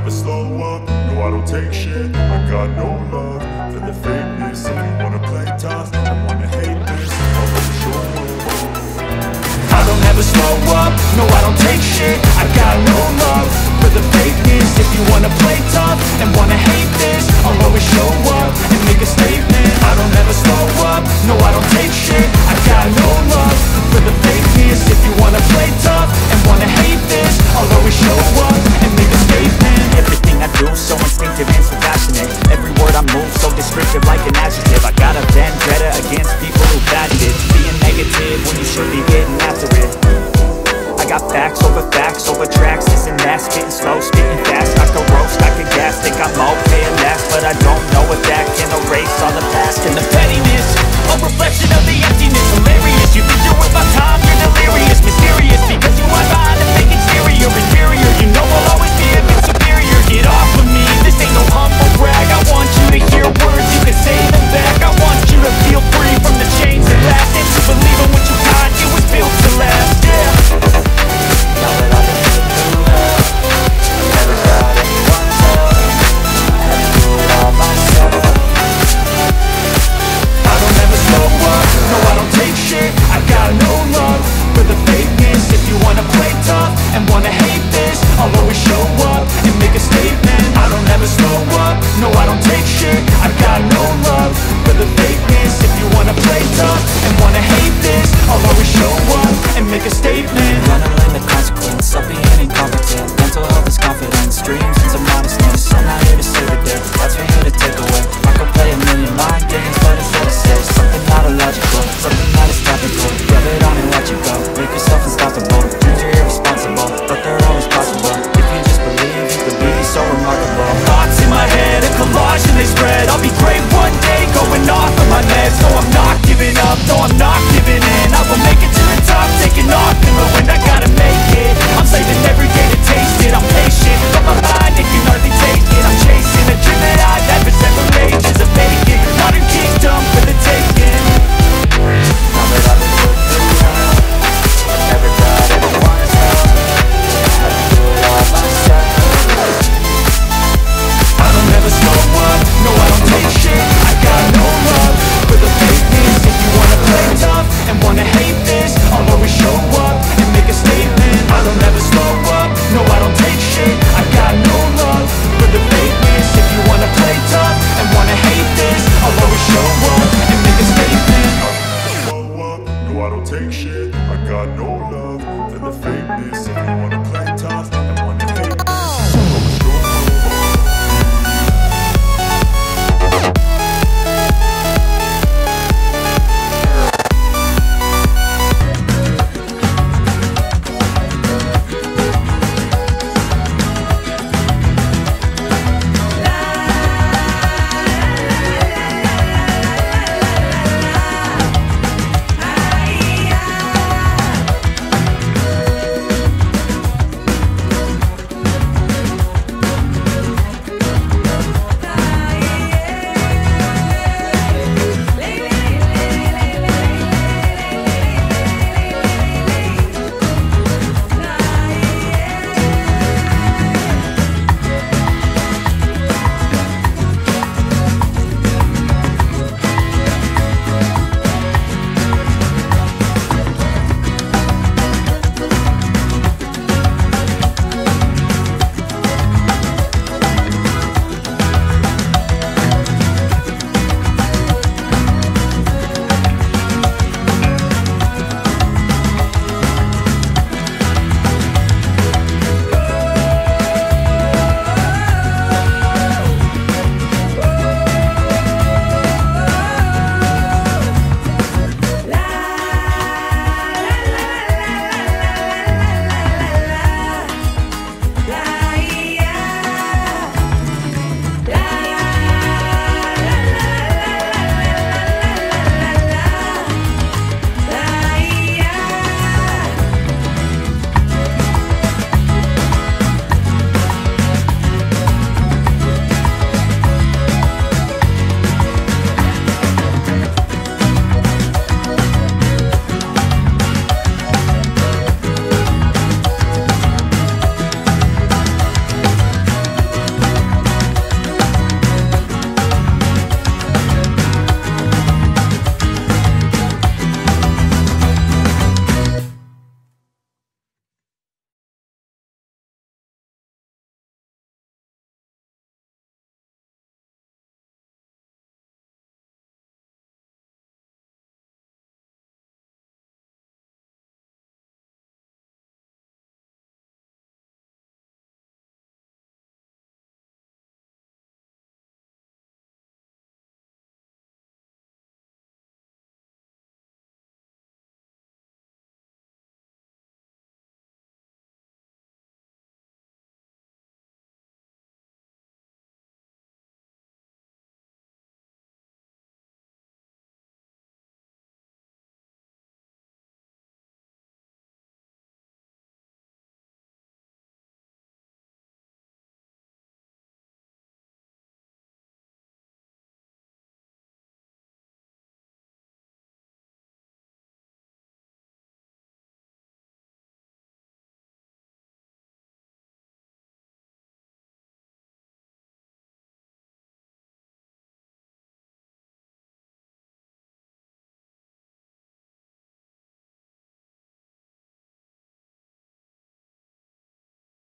never slow up, no I don't take shit. I got no love for the fakeness. If you wanna play tough and wanna hate this, I'll never show up. I don't ever slow up, no I don't take shit. I got no love for the fakeness. If you wanna play tough and wanna hate this, I'll always show up and make a statement. I don't ever slow up, no I don't take shit. I got no love for the fakeness. If you wanna play tough